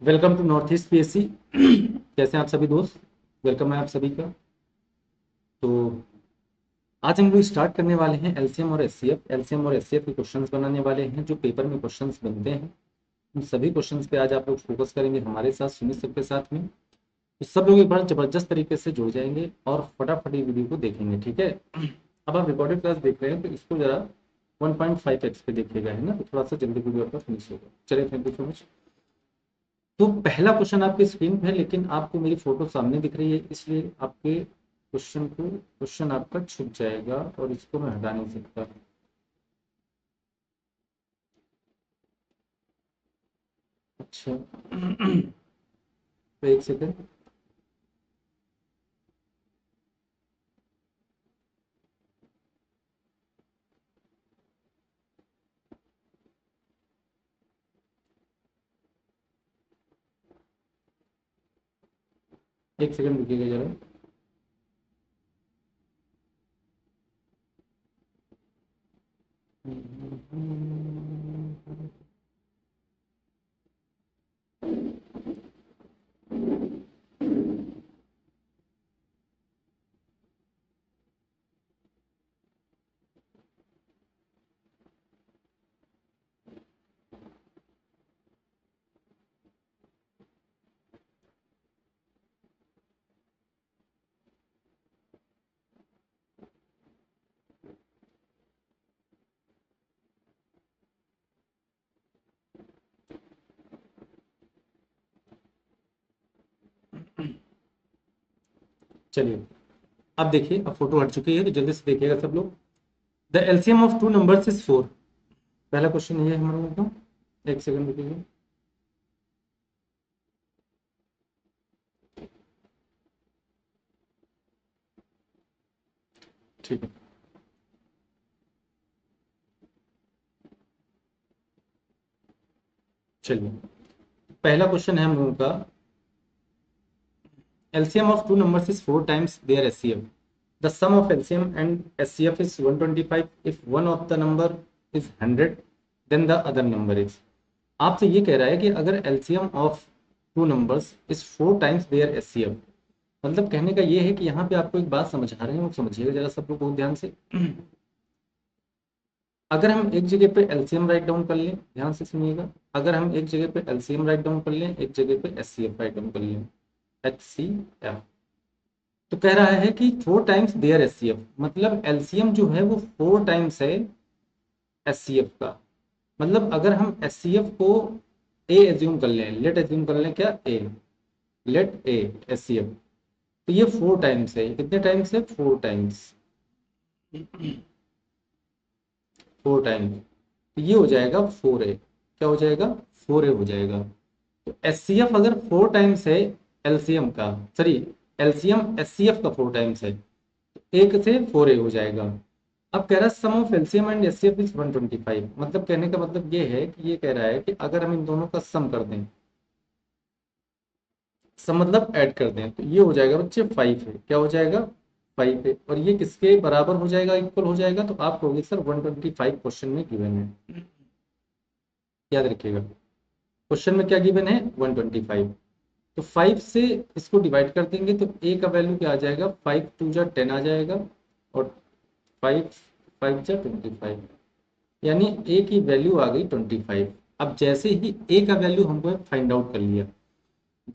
Welcome to north east PSC. कैसे हैं आप सभी दोस्त? वेलकम है आप सभी का। तो आज हम लोग स्टार्ट करने वाले हैं एलसीएम और एचसीएफ। एलसीएम और एचसीएफ के क्वेश्चंस बनाने वाले हैं जो पेपर में क्वेश्चंस बनते हैं। उन सभी क्वेश्चंस पे आज आप लोग फोकस करेंगे हमारे साथ, सुमित सर के साथ में। तो सब लोग एक बार जबरदस्त तरीके से जुड़ जाएंगे और फटाफट ये वीडियो को देखेंगे, ठीक है? अब आप रिकॉर्डेड क्लास देख रहे हैं तो इसको जरा 1.5x पे देखिएगा, है ना? तो थोड़ा सा जल्दी वीडियो आपका फिनिश होगा। चलिए, थैंक यू सो मच। तो पहला क्वेश्चन आपकी स्क्रीन पे है, लेकिन आपको मेरी फोटो सामने दिख रही है, इसलिए आपके क्वेश्चन आपका छुप जाएगा और इसको मैं हटा नहीं सकता। अच्छा। तो एक सेकंड। एक सेकंड रुकिएगा जरा। चलिए, अब देखिए, अब फोटो हट चुकी है तो जल्दी से देखिएगा सब लोग। The LCM of two numbers is 4। पहला क्वेश्चन ये है हमारा लोगों का। एक सेकंड रुकिएगा। ठीक है, चलिए। पहला क्वेश्चन है हम लोगों का, LCM of two numbers is 4 times their SCF. The sum of LCM and SCF is 125. If one of the number is 100, then the other number is. आपसे ये कह रहा है कि अगर LCM of two numbers is 4 times their SCF, मतलब कहने का ये है कि यहाँ पे आपको एक बात समझा रहे हैं, वो समझिएगा जरा सब लोग बहुत ध्यान से। अगर हम एक जगह पे LCM राइट डाउन कर लें, ध्यान से सुनिएगा। अगर हम एक जगह पे LCM राइट डाउन कर लें, एक जगह पे SCF राइट डाउन कर लें, HCF, तो कह रहा है कि 4 टाइम्स देयर एचसीएफ, मतलब एलसीएम जो है वो 4 टाइम्स है एचसीएफ का। मतलब अगर हम एचसीएफ को ए एज्यूम कर लें, लेट एज्यूम कर लें, क्या ए, लेट ए एचसीएफ, तो ये 4 टाइम्स है। कितने टाइम्स है? 4 टाइम्स। 4 टाइम्स, तो ये हो जाएगा 4 ए। क्या हो जाएगा? 4 ए हो जाएगा। तो एचसीएफ अगर 4 टाइम्स है एलसीएम का, सॉरी, एलसीएम एचसीएफ का 4 टाइम्स है, एक से 4 ए हो जाएगा। अब कह रहा है sum of LCM and HCF is 125। मतलब कहने का मतलब ये है कि ये कह रहा है कि अगर हम इन दोनों का सम कर दें, सम मतलब ऐड कर दें, तो ये हो जाएगा बच्चे 5 है। क्या हो जाएगा? 5 है। और ये किसके बराबर हो जाएगा, इक्वल हो जाएगा? तो आप कहोगे सर 125 क्वेश्चन में गिवन है। याद रखिएगा, क्वेश्चन में क्या गिवन है? 125। तो 5 से इसको डिवाइड कर देंगे तो ए का वैल्यू क्या आ जाएगा? 5 टू जा 10 आ जाएगा, और 5 5 जा 25, यानी ए की वैल्यू आ गई 25। अब जैसे ही ए का वैल्यू हमको फाइंड आउट कर लिया,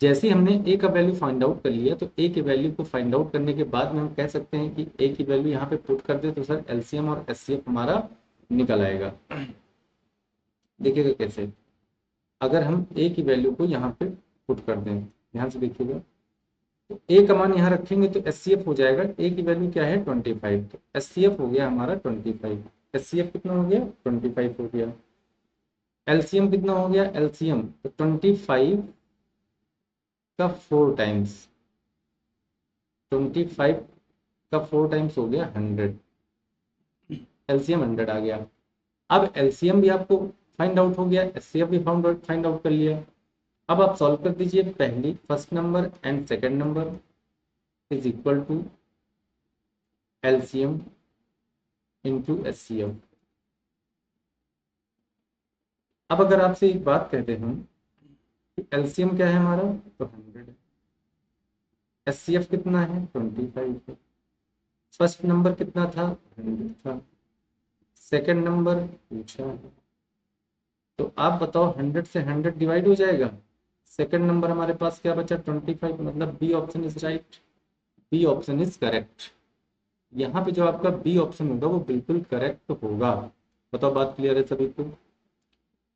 जैसे ही हमने ए का वैल्यू फाइंड आउट कर लिया, तो ए के वैल्यू को फाइंड आउट करने के बाद में हम कह सकते हैं कि ए की वैल्यू यहाँ पे पुट कर दे तो सर एलसीएम और एचसीएफ हमारा निकल आएगा। देखिएगा कैसे, अगर हम ए की वैल्यू को यहाँ पे पुट कर दें, ध्यान से देखिएगा, तो ए का मान यहाँ रखेंगे तो एचसीएफ हो जाएगा। ए की वैल्यू क्या है? 25, तो एचसीएफ हो गया हमारा 25। एचसीएफ कितना हो गया? 25 हो गया। एलसीएम कितना हो गया? एलसीएम तो 25 का 4 टाइम्स, 25 का 4 टाइम्स हो गया 100। एलसीएम 100 आ गया। अब एलसीएम भी आपको फाइंड आउट हो गया, एचसीएफ भी फाइंड आउट कर लिया। अब आप सॉल्व कर दीजिए। पहली first number and second number is equal to LCM into HCF. अब अगर आपसे एक बात कहते हैं, एलसीएम क्या है हमारा, तो 100 है। एचसीएफ कितना है, 25 है। फर्स्ट नंबर कितना था, 100 था। सेकंड नंबर पूछा है, तो आप बताओ 100 से 100 डिवाइड हो जाएगा। सेकंड नंबर हमारे पास क्या बचा, 25, मतलब B option is right. B option is correct. यहाँ पे जो आपका बी ऑप्शन होगा वो बिल्कुल करेक्ट होगा। बताओ बात क्लियर है सभी को,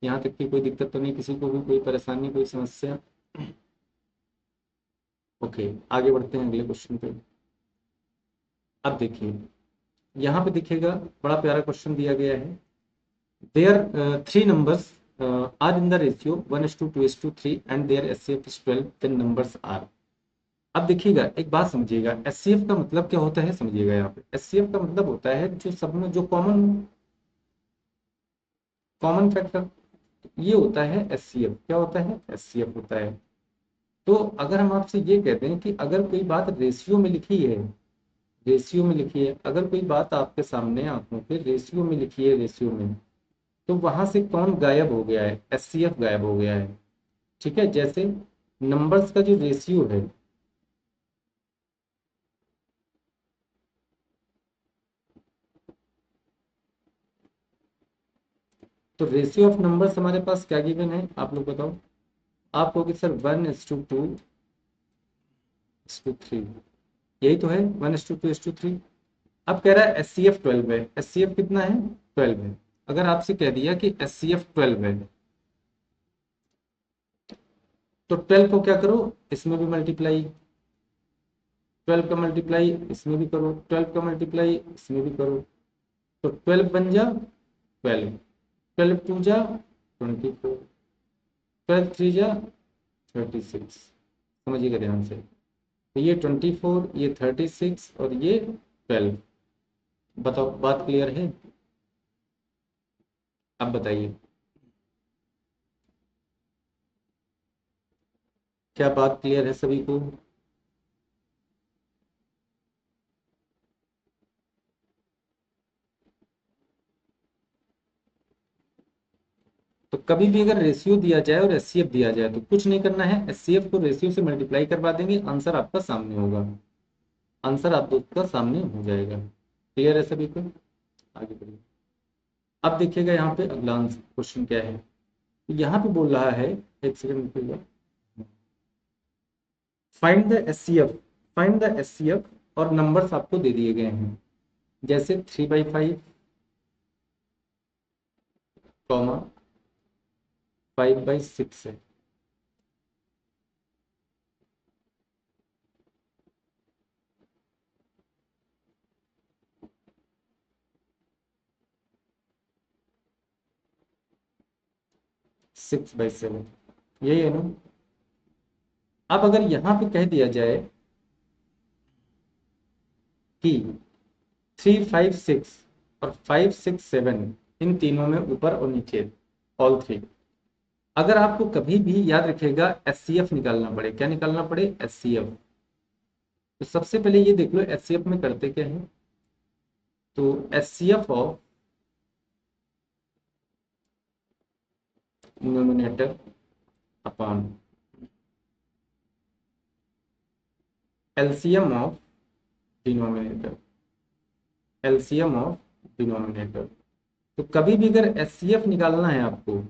यहाँ तक की कोई दिक्कत तो नहीं, किसी को भी कोई परेशानी कोई समस्या। ओके, आगे बढ़ते हैं अगले क्वेश्चन पे। अब देखिए यहाँ पे दिखेगा, बड़ा प्यारा क्वेश्चन दिया गया है। Their three numbers are in the ratio 1:2:3 and their HCF is 12, then numbers are. अब देखिएगा एक बात समझिएगा, एचसीएफ का मतलब क्या होता है समझिएगा। यहाँ पे एचसीएफ का मतलब होता है जो सब में जो कॉमन कॉमन फैक्टर, ये होता है एचसीएफ। क्या होता है, एचसीएफ होता है। तो अगर हम आपसे ये कहते हैं कि अगर कोई बात रेशियो में लिखी है, रेशियो में लिखी है, अगर कोई बात आपके सामने आंखों पे रेशियो में लिखी है, रेशियो में, तो वहां से कौन गायब हो गया है, एचसीएफ गायब हो गया है। ठीक है, जैसे नंबर्स का जो रेशियो है, तो रेशियो ऑफ नंबर्स हमारे पास क्या गिवन है, आप लोग बताओ। आप कहोगे सर 1:2:3, यही तो है, 1:2:3। अब कह रहा है एस सी एफ 12 है, एस सी एफ कितना है, 12 है। अगर आपसे कह दिया कि एस सी एफ 12 है, तो 12 को क्या करो, इसमें भी मल्टीप्लाई, 12 का मल्टीप्लाई इसमें भी करो, 12 का मल्टीप्लाई इसमें भी करो, तो 12 बन जा 12, 12 टू जा 24, 12 थ्री जा 36। समझिएगा ध्यान से, तो ये 24, ये 36 और ये 12। बताओ बात क्लियर है, अब बताइए क्या बात क्लियर है सभी को। तो कभी भी अगर रेशियो दिया जाए और एचसीएफ दिया जाए तो कुछ नहीं करना है, एचसीएफ को रेशियो से मल्टीप्लाई करवा देंगे, आंसर आपका सामने होगा, आंसर आप दोस्त का सामने हो जाएगा। क्लियर है सभी को, आगे बढ़िए। अब देखिएगा यहाँ पे अगला क्वेश्चन क्या है, यहाँ पे बोल रहा है, एक सेकंड रुकिएगा, find the HCF, find the HCF, और नंबर्स आपको दे दिए गए हैं, जैसे 3/5, कॉमा 5/6 है। 6/7, यही है ना। अब अगर यहाँ पे कह दिया जाए कि 3, 5, 6 और 5, 6, 7, इन तीनों में ऊपर और नीचे, ऑल थ्री, अगर आपको कभी भी याद रखेगा एचसीएफ निकालना पड़े, क्या निकालना पड़े, एचसीएफ। तो सबसे पहले ये देख लो एचसीएफ में करते क्या है, तो HCF of numerator upon LCM of denominator, LCM of denominator. तो कभी भी अगर एचसीएफ निकालना है आपको,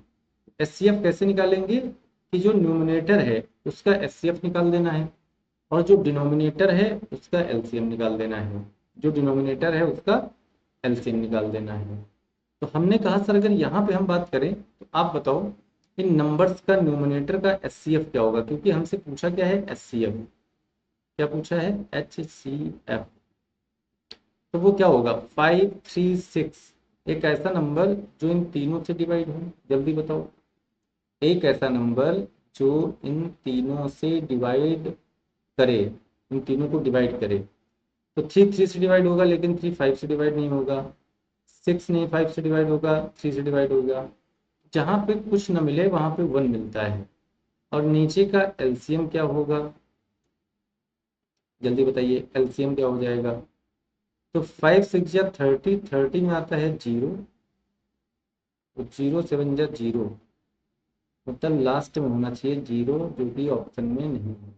एचसीएफ कैसे निकालेंगे, कि जो न्यूमरेटर है उसका एचसीएफ निकाल देना है, और जो डिनोमिनेटर है उसका एलसीएम निकाल देना है, जो डिनोमिनेटर है उसका एलसीएम निकाल देना है। तो हमने कहा सर अगर यहाँ पे हम बात करें तो आप बताओ इन नंबर्स का न्यूमरेटर का एचसीएफ क्या होगा, क्योंकि हमसे पूछा क्या है, एचसीएफ, क्या पूछा है, एचसीएफ। तो वो क्या होगा, 5, 3, 6, एक ऐसा नंबर जो इन तीनों से डिवाइड हो, जल्दी बताओ, एक ऐसा नंबर जो इन तीनों से डिवाइड करे, इन तीनों को डिवाइड करे। तो 3 से डिवाइड होगा, लेकिन 3 5 से डिवाइड नहीं होगा, 6 नहीं 5 से डिवाइड होगा, 3 से डिवाइड होगा। जहां पे कुछ न मिले वहां पे 1 मिलता है, और नीचे का एलसीएम क्या होगा, जल्दी बताइए एलसीएम क्या हो जाएगा। तो 5 6 जा 30, 30 में आता है 0, तो 0 7 जा 0, मतलब लास्ट में होना चाहिए जीरो, जो कि ऑप्शन में नहीं है।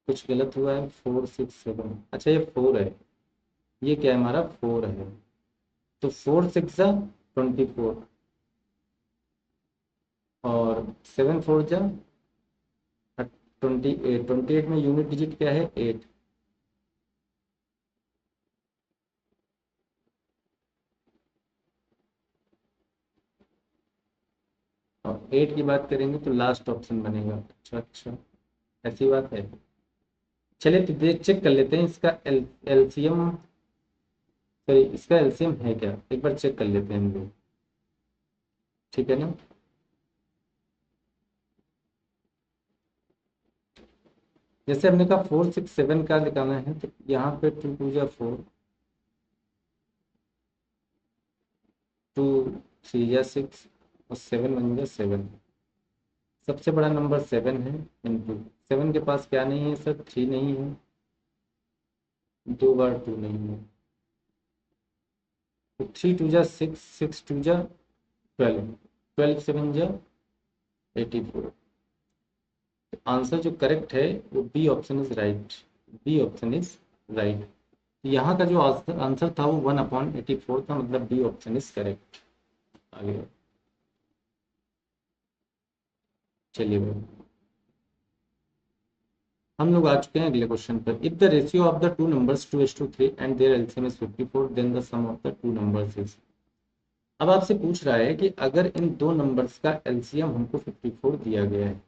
कुछ गलत हुआ है। 4 6 7, अच्छा ये 4 है, ये क्या है हमारा 4 है। तो 4 6 जा 24, और 7 4 जा 28। 28 में यूनिट डिजिट क्या है 8। और 8 की बात करेंगे तो लास्ट ऑप्शन बनेगा। अच्छा अच्छा, ऐसी बात है। चलिए तो देख चेक कर लेते हैं इसका एलसीएम, सॉरी इसका एलसीएम है क्या, एक बार चेक कर लेते हैं हम लोग। ठीक है ना। जैसे हमने कहा 4 6 7 का निकालना है, तो यहाँ पे 2 2 जा 4, 2 3 जा 6, और 7 1 जा 7। सबसे बड़ा नंबर 7 है। इंटू 7 के पास क्या नहीं है सर, 3 नहीं है, 2 बार 2 नहीं है, तो 3 2 जा 6, 6 2 जा 12, 12 7 जा 84। आंसर जो करेक्ट है वो B option is right. B option is right. यहाँ का जो आंसर था वो 1/84 था, मतलब बी ऑप्शन इज करेक्ट। आगे चलिए भाई, हम लोग आ चुके हैं अगले क्वेश्चन पर। If the ratio of the two numbers 2:3 and their LCM is 54, then the sum of the two numbers is. अब आपसे पूछ रहा है कि अगर इन दो नंबर्स का एलसीएम हमको 54 दिया गया है,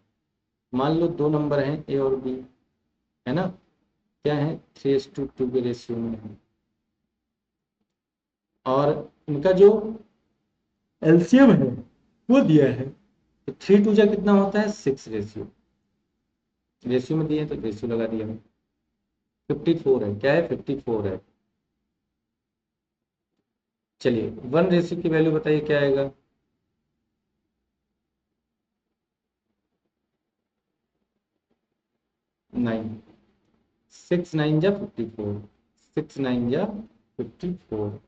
मान लो दो नंबर हैं ए और बी, है ना, क्या है 3:2 के रेशियो में है, और इनका जो एलसीएम है वो दिया है, तो 3 2 जा कितना होता है 6 रेशियो। रेशियो में दिए तो रेशियो लगा दिया। 54 है, क्या है 54 है। चलिए 1 रेशियो की वैल्यू बताइए क्या आएगा। 9। 6 9 जा 54, 6 9 जा 54।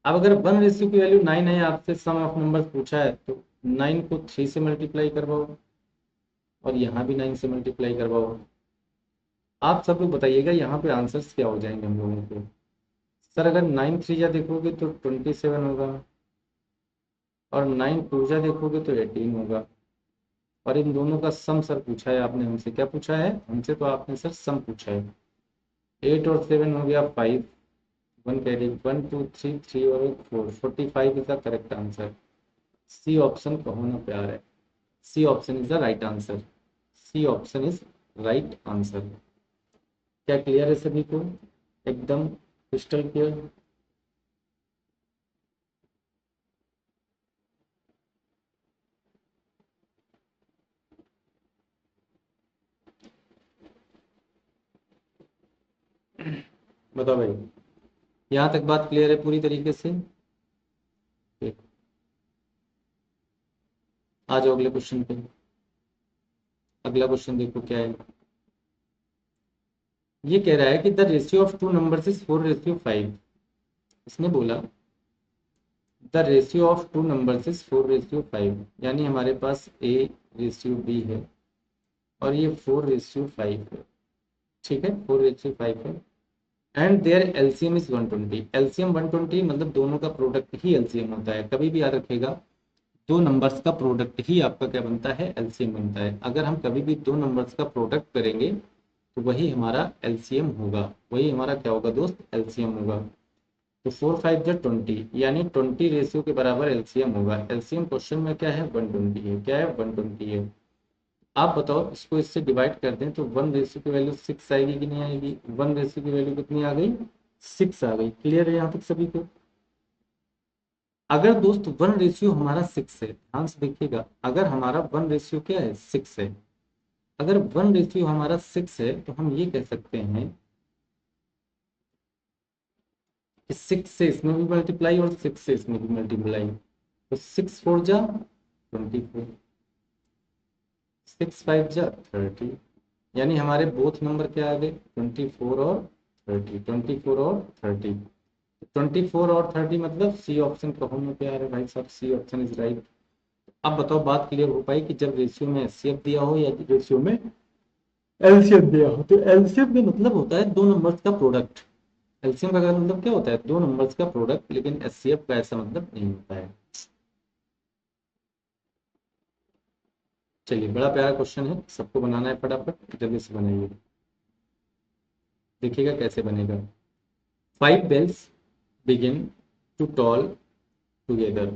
अब अगर 1 रेशियो की वैल्यू 9 है, आपसे सम ऑफ नंबर्स पूछा है, तो 9 को 3 से मल्टीप्लाई करवाओ, और यहाँ भी 9 से मल्टीप्लाई करवाओ। आप सब लोग बताइएगा यहाँ पे आंसर्स क्या हो जाएंगे हम लोगों के। सर अगर 9 3 जा देखोगे तो 27 होगा, और 9 2 जा देखोगे तो 18 होगा, और इन दोनों का सम सर पूछा है आपने हमसे। क्या पूछा है हमसे, तो आपने सर सम पूछा है। 8 और 7 हो गया 5, 1 कैरी, 1 2 3, 3 और 4, 45 is the correct answer. C option का होना प्यार है। C option is the right answer. C option is right answer. क्या क्लियर है सभी को, एकदम क्रिस्टल क्लियर। बताओ भाई, यहाँ तक बात क्लियर है पूरी तरीके से। आ जाओ अगले क्वेश्चन पे। अगला क्वेश्चन देखो क्या है। ये कह रहा है कि the ratio of two numbers is 4:5। इसने बोला the ratio of two numbers is 4:5, यानी हमारे पास A:B है, और ये 4:5 है। ठीक है, 4:5 है, and their LCM is 120। LCM 120 मतलब दोनों का प्रोडक्ट ही एलसीएम होता है। कभी भी याद रखेगा, दो नंबर्स का प्रोडक्ट ही आपका क्या बनता है, एलसीएम बनता है। अगर हम कभी भी दो नंबर्स का प्रोडक्ट करेंगे तो वही हमारा एलसीएम होगा, वही हमारा क्या होगा दोस्त, एलसीएम होगा। तो 4 5 जा 20, यानी 20 रेशियो के बराबर एलसीएम होगा। एलसीएम क्वेश्चन में क्या है 120 है, क्या है 120 है। आप बताओ, इसको इससे डिवाइड कर दें तो 1 रेशियो की वैल्यू 6 आएगी कि नहीं आएगी। 1 रेशियो की वैल्यू कितनी आ गई, 6 आ गई। क्लियर है यहाँ तक सभी को। अगर दोस्त 1 रेशियो हमारा 6 है, ध्यान से देखिएगा, अगर हमारा 1 रेशियो क्या है 6 है, अगर 1 रेशियो हमारा 6 है, तो हम ये कह सकते हैं कि 6 से इसमें भी मल्टीप्लाई और 6 से इसमें भी मल्टीप्लाई, तो 6 4 जा 24, 6 5 जा 30, यानी हमारे बोथ नंबर क्या आ गए 24 और 30, 24 और 30। 24 और 30 मतलब सी ऑप्शन कहूँ मैं प्यारे भाई साहब, सी ऑप्शन इज राइट। अब बताओ बात क्लियर हो पाई कि जब रेशियो में एचसीएफ दिया हो या रेशियो में एलसीएम दिया हो, तो एलसीएम का मतलब होता है दो नंबर्स का प्रोडक्ट। एलसीएम का मतलब क्या होता है? दो नंबर्स का प्रोडक्ट, लेकिन एचसीएफ का ऐसा मतलब नहीं होता है। चलिए, बड़ा प्यारा क्वेश्चन है, सबको बनाना है, फटाफट जल्दी से बनाइए। देखिएगा कैसे बनेगा। 5 bells begin to toll together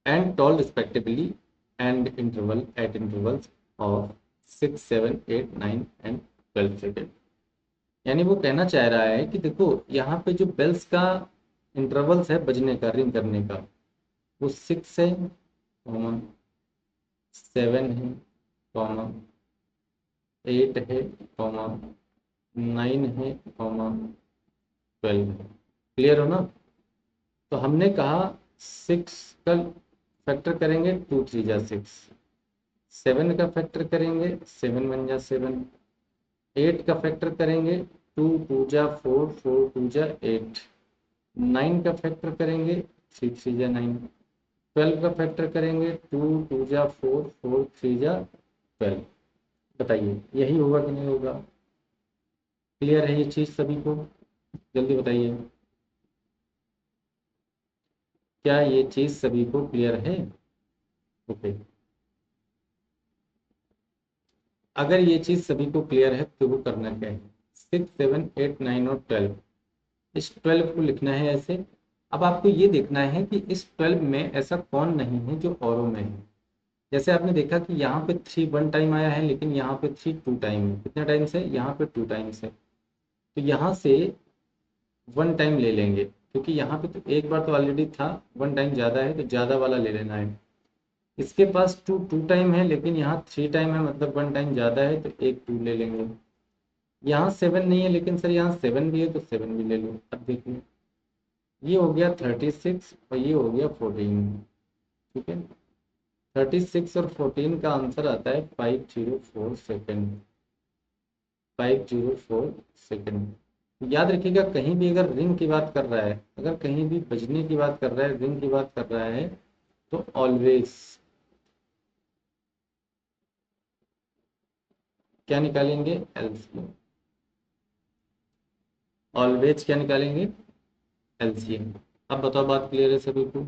and toll respectively and interval at intervals of 6, 7, 8, 9 and 12 second. यानी वो कहना चाह रहा है कि देखो यहाँ पे जो बेल्स का इंटरवल्स है बजने का, रिंग करने का, वो 6 है, 7 है, 8 है, 9 है, 12 है। क्लियर हो ना? तो हमने कहा 6 का फैक्टर करेंगे 2 3 जा 6, 7 का फैक्टर करेंगे 7 1 जा 7, 8 का फैक्टर करेंगे 2 2 जा 4, 4 2 जा 8, 9 का फैक्टर करेंगे 3 3 जा 9, 12 का फैक्टर करेंगे 2 2 जा 4, 4 3 जा 12। बताइए यही होगा कि नहीं होगा? क्लियर है ये चीज़ सभी को? जल्दी बताइए, क्या ये चीज़ सभी को क्लियर है? ओके, अगर ये चीज़ सभी को क्लियर है तो वो करना क्या है? 6 7 8 9 और 12, इस 12 को लिखना है ऐसे। अब आपको ये देखना है कि इस 12 में ऐसा कौन नहीं है जो औरों में है। जैसे आपने देखा कि यहाँ पे 3 1 टाइम आया है, लेकिन यहाँ पे 3 2 टाइम है। कितने टाइम से? यहाँ पे 2 टाइम से। तो यहाँ से 1 टाइम ले लेंगे, क्योंकि यहाँ पे तो एक बार तो ऑलरेडी था, 1 टाइम ज़्यादा है तो ज़्यादा वाला ले लेना है। इसके पास 2 2 टाइम है, लेकिन यहाँ 3 टाइम है, मतलब 1 टाइम ज़्यादा है तो एक 2 ले लेंगे। यहाँ 7 नहीं है, लेकिन सर यहाँ 7 भी है तो 7 भी ले लो। अब देखिए, ये हो गया 36 और ये हो गया 14। ठीक है, 36 और 14 का आंसर आता है 504 सेकेंड। 504 सेकेंड। याद रखिएगा, कहीं भी अगर रिंग की बात कर रहा है, अगर कहीं भी बजने की बात कर रहा है, रिंग की बात कर रहा है, तो ऑलवेज क्या निकालेंगे? एलसीएम। ऑलवेज क्या निकालेंगे? एलसीएम। अब बताओ बात क्लियर है सभी को?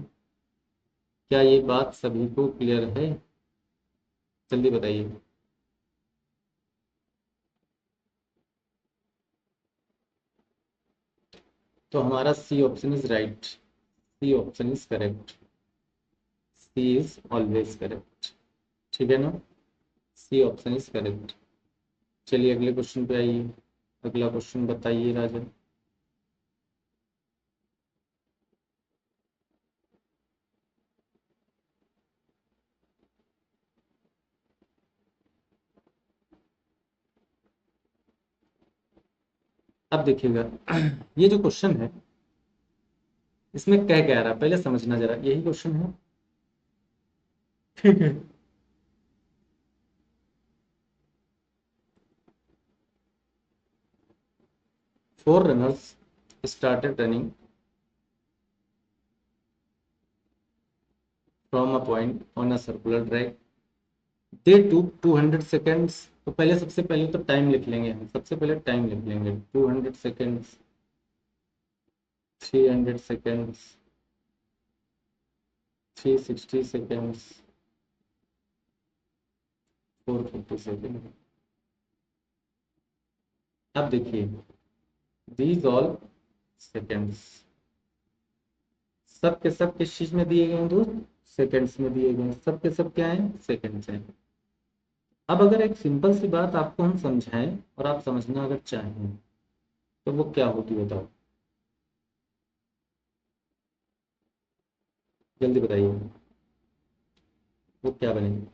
क्या ये बात सभी को क्लियर है? जल्दी बताइए। तो हमारा C option is right, C option is correct, C is always correct. ठीक है ना? C option is correct. चलिए अगले क्वेश्चन पे आइए। अगला क्वेश्चन बताइए राजा। अब देखिएगा ये जो क्वेश्चन है, इसमें कह क्या रहा है पहले समझना जरा, यही क्वेश्चन है। ठीक है, 4 runners started running from a point on a circular track. They took 200 seconds। तो पहले सबसे पहले तो टाइम लिख लेंगे हम, सबसे पहले टाइम लिख लेंगे। 200 सेकेंड्स, 300 सेकेंड्स, 360 सेकेंड्स, 450 सेकेंड। अब देखिए, दीज ऑल सेकेंड्स सब के सब किस चीज में दिए गए हैं दोस्त? सेकेंड्स में दिए गए हैं। सब के सब क्या है? सेकेंड्स हैं। अब अगर एक सिंपल सी बात आपको हम समझाएं और आप समझना अगर चाहें, तो वो क्या होगी बताओ? जल्दी बताइए, वो क्या बनेगी?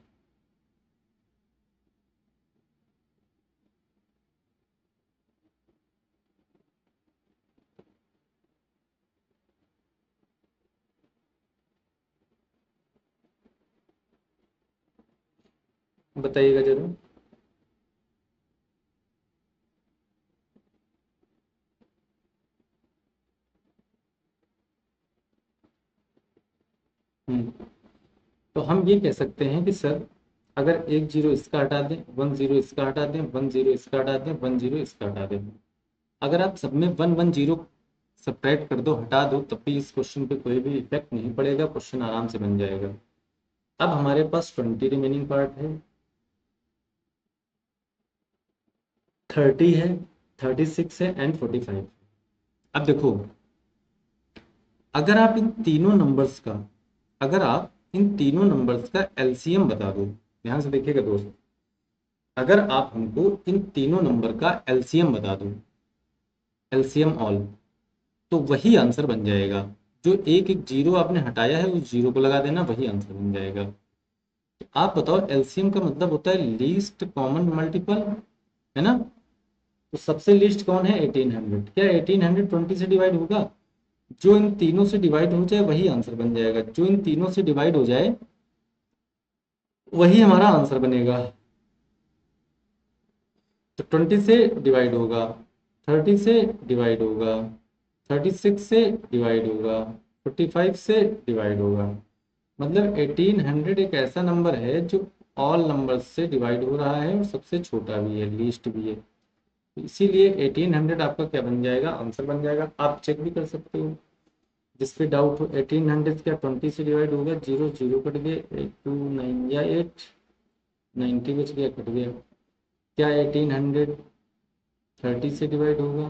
बताइएगा जरूर। तो हम ये कह सकते हैं कि सर अगर एक जीरो इसका हटा दें, 1 0 इसका हटा दें, 1 0 इसका हटा दें, 1 0 इसका हटा दें, अगर आप सब में 1 1 0 सब्ट्रैक्ट कर दो, हटा दो, तब भी इस क्वेश्चन पे कोई भी इफेक्ट नहीं पड़ेगा, क्वेश्चन आराम से बन जाएगा। अब हमारे पास 20 रिमेनिंग पार्ट है, 30 है, 36 है एंड 45। अब देखो, अगर आप इन तीनों नंबर्स का अगर आप इन तीनों नंबर्स का एलसीएम बता दो, ध्यान से देखिएगा दोस्त, अगर आप हमको इन तीनों नंबर का एलसीएम बता दो, एलसीएम ऑल, तो वही आंसर बन जाएगा। जो एक एक जीरो आपने हटाया है उस जीरो को लगा देना, वही आंसर बन जाएगा। तो आप बताओ, एलसीएम का मतलब होता है लीस्ट कॉमन मल्टीपल, है ना? तो सबसे लीस्ट कौन है? 1800। क्या 1800 20 से डिवाइड होगा? जो इन तीनों से डिवाइड हो जाए वही आंसर बन जाएगा। जो इन तीनों से डिवाइड हो जाए वही हमारा आंसर बनेगा। तो 20 से डिवाइड होगा, 30 से डिवाइड होगा, 36 से डिवाइड होगा, 45 से डिवाइड होगा। मतलब 1800 एक ऐसा नंबर है जो ऑल नंबर्स से डिवाइड हो रहा है और सबसे छोटा भी है, लीस्ट भी है। इसीलिए 1800 आपका क्या बन जाएगा? आंसर बन जाएगा। आप चेक भी कर सकते हो जिस पे डाउट हो। 1800 क्या 20 से डिवाइड होगा? जीरो जीरो कट गए, 8 2 9 या 8, 90 बच गया, कट गया। क्या 1800 30 से डिवाइड होगा?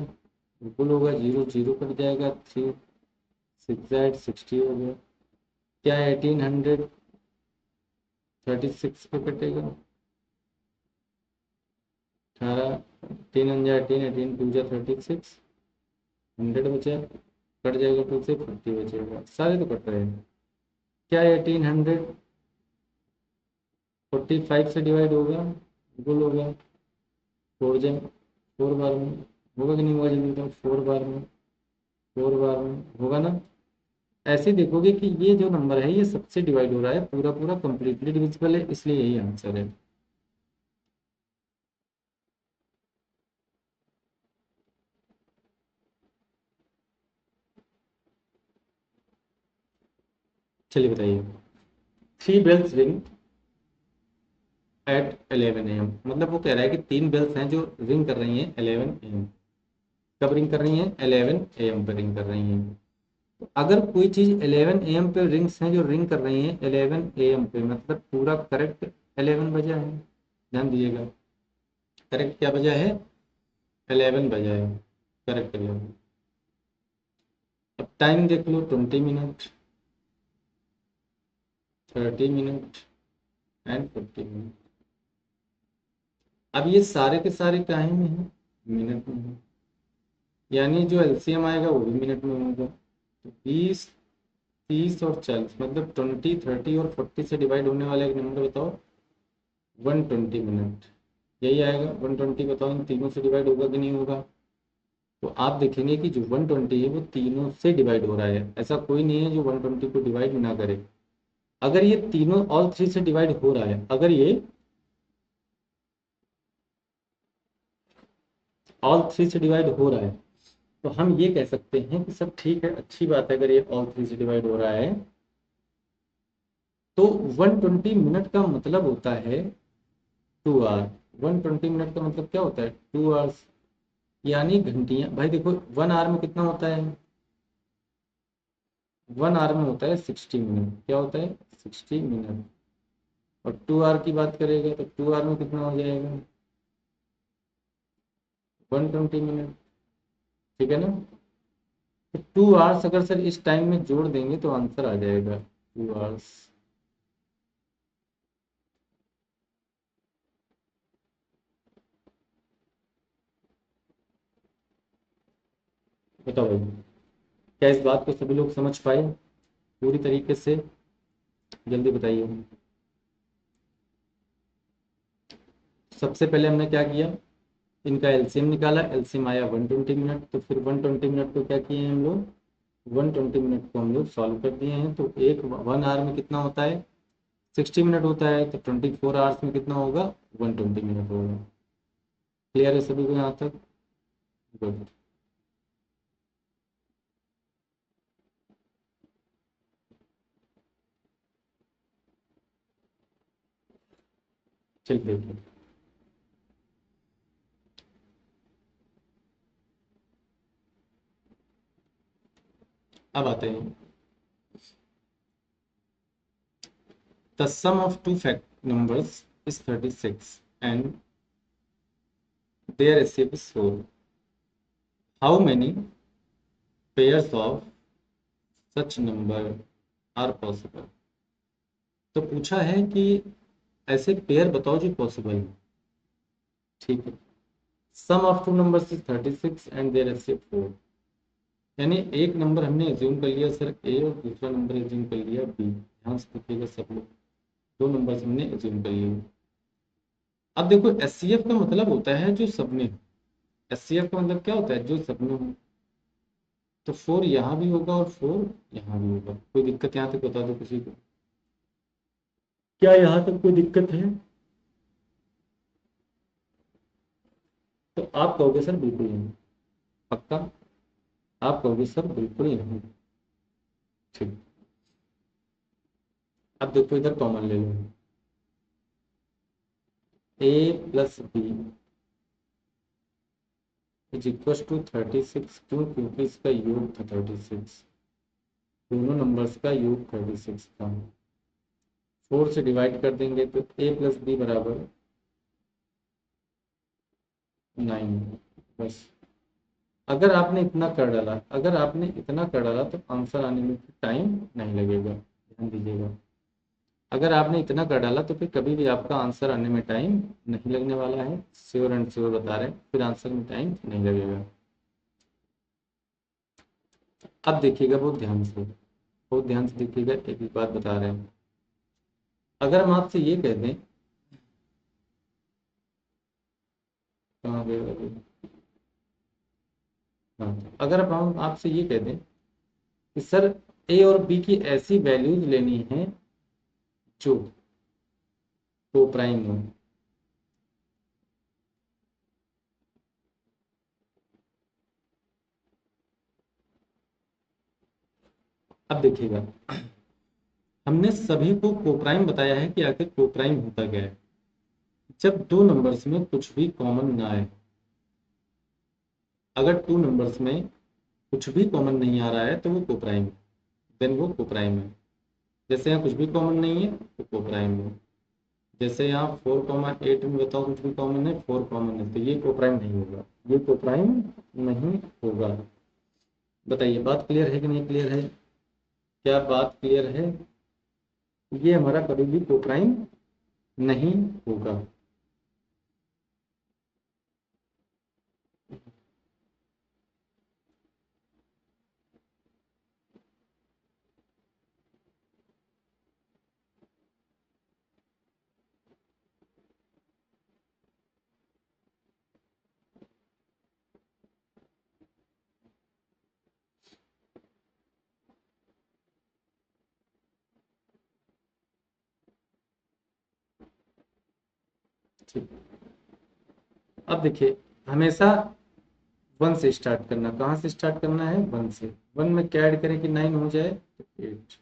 बिल्कुल होगा, जीरो जीरो कट जाएगा, 3 6 8 60 हो गया। क्या 1800 36 पे कटेगा? 18 18 18 18 2 36, 100 बचा, कट जाएगा, 2 से 40 बचेगा। सारे तो कट रहे हैं। क्या 1845 से डिवाइड होगा? बिल्कुल होगा, 4 जाए 4 बार में होगा कि नहीं होगा? जल्दी बताओ, 4 बार में, 4 बार में होगा ना? ऐसे देखोगे कि ये जो नंबर है ये सबसे डिवाइड हो रहा है, पूरा पूरा कंप्लीटली डिविजिबल है, इसलिए यही आंसर है। चलिए बताइए, 3 bells ring at 11 AM, मतलब वो कह रहा है कि 3 बेल्स हैं जो रिंग कर रही हैं 11 AM। कब रिंग कर रही हैं? 11 AM पे रिंग कर रही हैं। तो अगर कोई चीज 11 AM पे रिंग्स हैं जो रिंग कर रही हैं 11 AM पे, मतलब पूरा करेक्ट 11 बजा है। ध्यान दीजिएगा, करेक्ट क्या बजा है? 11 बजा है, करेक्ट 11। अब टाइम देख लो, 20 मिनट, 30 मिनट एंड 40 मिनट। अब ये सारे के सारे काहे में हैं? मिनट में है, यानी जो एलसीएम आएगा वो भी मिनट में होगा। तो 20 30 और 40, मतलब 20 30 और 40 से डिवाइड होने वाला एक नंबर बताओ। 120 मिनट, यही आएगा। 120 बताओ इन तीनों से डिवाइड होगा कि नहीं होगा? तो आप देखेंगे कि जो 120 है वो तीनों से डिवाइड हो रहा है, ऐसा कोई नहीं है जो 120 को डिवाइड ना करे। अगर ये तीनों ऑल थ्री से डिवाइड हो रहा है, अगर ये ऑल थ्री से डिवाइड हो रहा है, तो हम ये कह सकते हैं कि सब ठीक है, अच्छी बात है। अगर ये ऑल थ्री से डिवाइड हो रहा है तो 120 मिनट का मतलब होता है 2 आवर। 120 मिनट का मतलब क्या होता है? 2 आवर्स, यानी घंटियां। भाई देखो, 1 आवर में कितना होता है? 1 आवर में होता है 60 मिनट। क्या होता है? 60 मिनट। और 2 आवर की बात करेगा तो 2 आवर में कितना हो जाएगा? 120 मिनट। ठीक है ना? तो 2 आवर्स अगर सर इस टाइम में जोड़ देंगे तो आंसर आ जाएगा 2 आवर्स। बताओ भाई, क्या इस बात को सभी लोग समझ पाए पूरी तरीके से? जल्दी बताइए। सबसे पहले हमने क्या किया? इनका एलसीएम निकाला, एलसीएम आया 120 मिनट। तो फिर 120 मिनट को क्या किए हैं हम लोग? 120 मिनट को हम लोग सॉल्व कर दिए हैं। तो एक 1 आवर में कितना होता है? 60 मिनट होता है। तो 24 आवर्स में कितना होगा? 120 मिनट होगा। क्लियर है सभी को यहाँ तक? गुड। चलिए देखिए, अब आते हैं the sum of two fact numbers is 36 and their reciprocal is 4, how many pairs of such number are possible. तो पूछा है कि ऐसे पेयर बताओ जो पॉसिबल है। ठीक है, sum of two numbers is 36 and their reciprocal 4, यानी एक नंबर हमने एज्यूम कर लिया सर ए और दूसरा नंबर एज्यूम कर लिया बी। ध्यान से देखिएगा सब लोग, दो नंबर्स हमने एज्यूम कर लिए। अब देखो एचसीएफ का मतलब होता है जो सब में हो। एचसीएफ का मतलब क्या होता है, जो सब में हो। तो 4 यहाँ भी होगा और 4 यहाँ भी होगा। कोई दिक्कत यहाँ तक बता दो किसी को, क्या यहाँ तक कोई दिक्कत है? तो आप कहोगे सर बिल्कुल नहीं। पक्का? आप कहोगे सर बिल्कुल ही नहीं। ठीक, अब देखो इधर कॉमन ले लो, A plus B is equal to 36। क्यों? क्योंकि इसका योग था 36, दोनों नंबर्स का योग 36 था। 4 से डिवाइड कर देंगे तो ए प्लस बी बराबर 9। बस, अगर आपने इतना कर डाला, अगर आपने इतना कर डाला तो आंसर आने में टाइम नहीं लगेगा। ध्यान दीजिएगा, अगर आपने इतना कर डाला तो फिर कभी भी आपका आंसर आने में टाइम नहीं लगने वाला है। श्योर एंड श्योर बता रहे हैं, फिर आंसर में टाइम नहीं लगेगा। अब देखिएगा बहुत ध्यान से, बहुत ध्यान से देखिएगा, एक एक बात बता रहे हैं। अगर हम आपसे ये कह दें, कहाँ गए अभी? हाँ, अगर अब हम आपसे ये कह दें कि सर ए और बी की ऐसी वैल्यूज लेनी है जो को प्राइम हो। अब देखिएगा, हमने सभी को कोप्राइम बताया है कि आखिर कोप्राइम होता क्या है। जब दो नंबर्स में कुछ भी कॉमन ना आए, अगर टू नंबर्स में कुछ भी कॉमन नहीं आ रहा है तो वो कोप्राइम है, देन वो कोप्राइम है। जैसे यहाँ कुछ भी कॉमन नहीं है तो कोप्राइम है। जैसे यहाँ 4,8 में बताओ कुछ भी कॉमन है, 4 कॉमन है, तो ये कोप्राइम नहीं होगा, ये कोप्राइम नहीं होगा। बताइए बात क्लियर है कि नहीं क्लियर है? क्या बात क्लियर है? ये हमारा कभी भी कोप्राइम नहीं होगा। ठीक, अब देखिए, हमेशा 1 से स्टार्ट करना। कहाँ से स्टार्ट करना है? 1 से। 1 में क्या ऐड करें कि 9 हो जाए तो 8।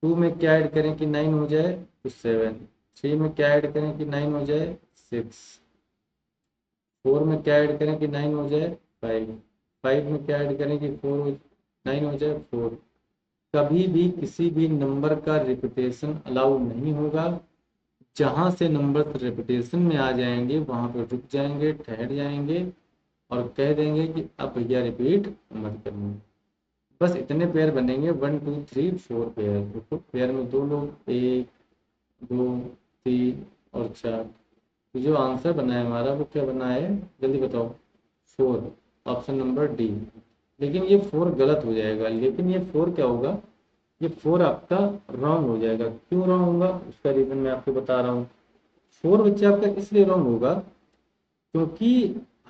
2 में क्या ऐड करें कि 9 हो जाए तो 7। 3 में क्या ऐड करें कि 9 हो जाए 6। 4 में क्या ऐड करें कि 9 हो जाए 5। 5 में क्या ऐड करें कि 9 हो जाए 4। कभी भी किसी भी नंबर का रिपीटेशन अलाउ नहीं होगा। जहां से नंबर रिपीटेशन में आ जाएंगे वहां पर रुक जाएंगे, ठहर जाएंगे और कह देंगे कि अब भैया रिपीट मत करना। बस इतने पेयर बनेंगे, 1 2 3 4 पेयर। देखो पेयर में दो लोग, 1 2 3 और 4। तो जो आंसर बना है हमारा वो क्या बना है जल्दी बताओ? 4, ऑप्शन नंबर डी। लेकिन ये 4 गलत हो जाएगा, लेकिन ये 4 क्या होगा, ये 4 आपका रॉन्ग हो जाएगा। क्यों रॉन्ग होगा उसका रीजन मैं आपको बता रहा हूँ। 4 बच्चे आपका इसलिए रॉन्ग होगा क्योंकि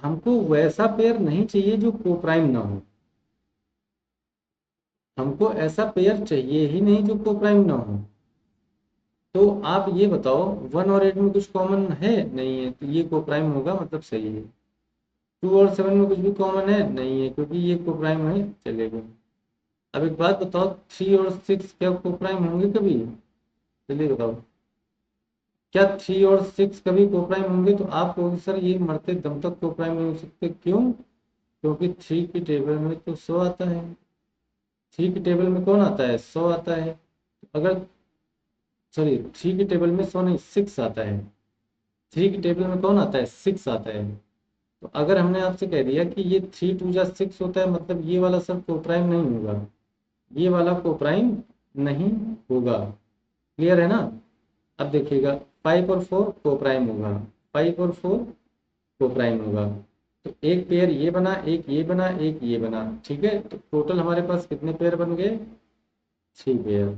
हमको वैसा पेयर नहीं चाहिए जो कोप्राइम ना हो। हमको ऐसा पेयर चाहिए ही नहीं जो कोप्राइम ना हो। तो आप ये बताओ 1 और 8 में कुछ कॉमन है? नहीं है, तो ये कोप्राइम होगा, मतलब सही है। 2 और 7 में कुछ भी कॉमन है? नहीं है, क्योंकि ये कोप्राइम है, चलेगा। अब एक बात बताओ, 3 और 6 क्या कोप्राइम होंगे कभी? जल्दी बताओ। क्या 3 और 6 कभी कोप्राइम होंगे? तो आप कहोगे सर ये मरते दम तक कोप्राइम नहीं हो सकते। क्यों? क्योंकि 3 की टेबल में तो 100 आता है। 3 की टेबल में कौन आता है? 100 आता है। अगर, सॉरी, 3 की टेबल में 100 नहीं, 6 आता है। 3 की टेबल में कौन आता है? 6 आता है। तो अगर हमने आपसे कह दिया कि ये 3 2 जा 6 होता है, मतलब ये वाला सर कोप्राइम नहीं होगा, ये वाला कोप्राइम नहीं होगा। क्लियर है ना? अब देखिएगा, 5 और 4 कोप्राइम होगा, 5 और 4 कोप्राइम होगा। तो एक पेयर ये बना, एक ये बना, एक ये बना, ठीक है। तो टोटल हमारे पास कितने पेयर बन गए? 3 पेयर।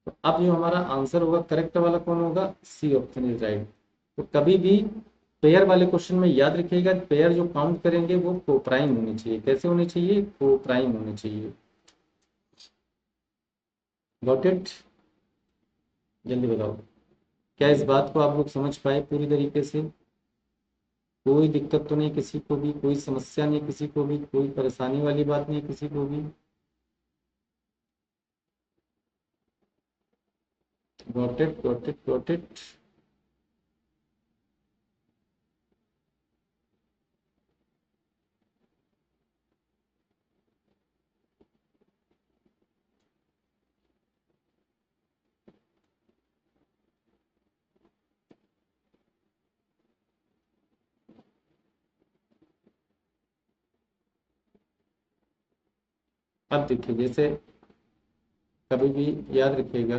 तो अब जो हमारा आंसर होगा करेक्ट वाला कौन होगा? C option is right. तो कभी भी पेयर वाले क्वेश्चन में याद रखिएगा, पेयर जो काउंट करेंगे वो कोप्राइम होने चाहिए। कैसे होने चाहिए? कोप्राइम होने चाहिए। Got it? जल्दी बताओ, क्या इस बात को आप लोग समझ पाए पूरी तरीके से? कोई दिक्कत तो नहीं किसी को भी? कोई समस्या नहीं किसी को भी? कोई परेशानी वाली बात नहीं किसी को भी? Got it, got it, got it. अब देखिए, जैसे कभी भी याद रखिएगा,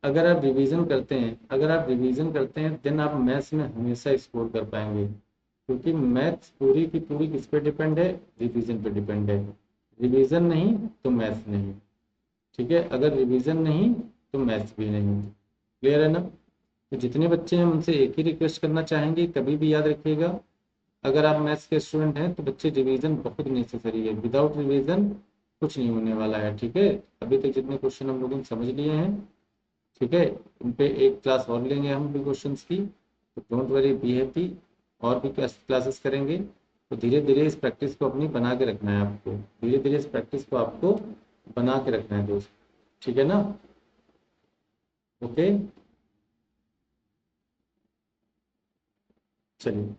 अगर आप रिवीजन करते हैं, अगर आप रिवीजन करते हैं देन आप मैथ्स में हमेशा स्कोर कर पाएंगे। क्योंकि मैथ्स पूरी की पूरी किस पे डिपेंड है? रिवीजन पे डिपेंड है। रिवीजन नहीं तो मैथ्स नहीं। ठीक है, अगर रिवीजन नहीं तो मैथ्स भी नहीं। क्लियर है ना? तो जितने बच्चे हैं उनसे एक ही रिक्वेस्ट करना चाहेंगे, कभी भी याद रखिएगा, अगर आप मैथ्स के स्टूडेंट हैं तो बच्चे रिवीजन बहुत नेसेसरी है। विदाउट रिवीजन कुछ नहीं होने वाला है। ठीक है, अभी तक जितने क्वेश्चन हम लोगों ने समझ लिए हैं, ठीक है, उन पे एक क्लास और लेंगे हम भी क्वेश्चंस की। तो डोंट वरी, बी हैप्पी। और भी क्लासेस करेंगे। तो धीरे धीरे इस प्रैक्टिस को अपनी बना के रखना है आपको। धीरे धीरे इस प्रैक्टिस को आपको बना के रखना है दोस्त। ठीक है ना? ओके, चलिए।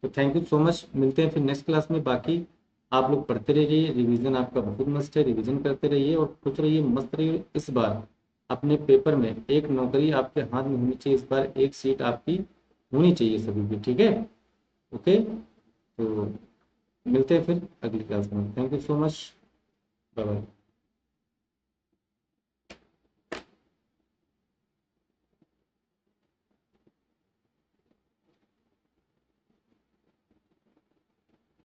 तो थैंक यू सो मच, मिलते हैं फिर नेक्स्ट क्लास में। बाकी आप लोग पढ़ते रहिए, रिवीजन आपका बहुत मस्त है, रिवीजन करते रहिए और खुश रहिए, मस्त रहिए। इस बार अपने पेपर में एक नौकरी आपके हाथ में होनी चाहिए, इस बार एक सीट आपकी होनी चाहिए सभी की। ठीक है? ओके, तो मिलते हैं फिर अगली क्लास में। Thank you so much, bye bye.